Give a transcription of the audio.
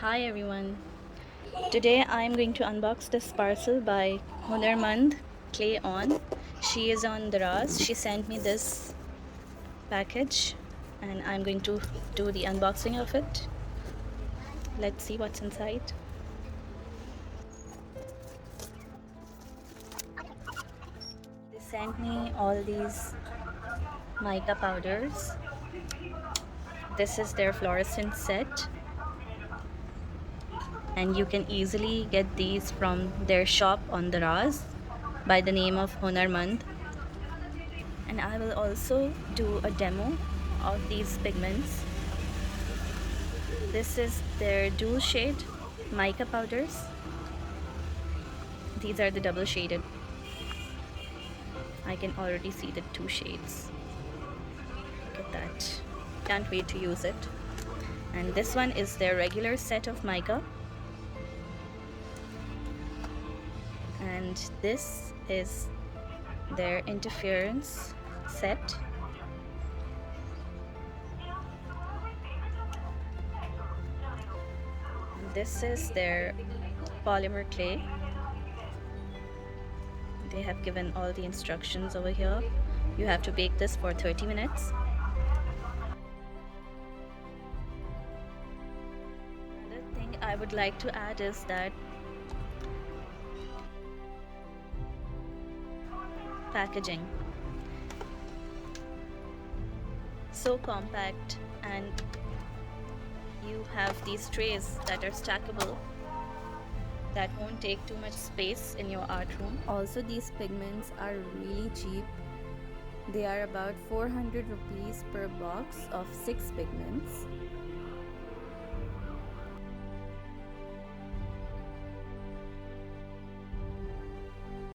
Hi everyone. Today I'm going to unbox this parcel by Hunarmand Clay On. She is on Daraz. She sent me this package and I'm going to do the unboxing of it. Let's see what's inside. They sent me all these mica powders. This is their fluorescent set and you can easily get these from their shop on Daraz by the name of Hunarmand. And I will also do a demo of these pigments. This is their dual shade mica powders. These are the double shaded. I can already see the two shades. Look at that. Can't wait to use it. And this one is their regular set of mica. And this is their interference set. This is their polymer clay. They have given all the instructions over here. You have to bake this for 30 minutes. Another thing I would like to add is that packaging. So compact, and you have these trays that are stackable that won't take too much space in your art room. Also, these pigments are really cheap. They are about 400 rupees per box of 6 pigments.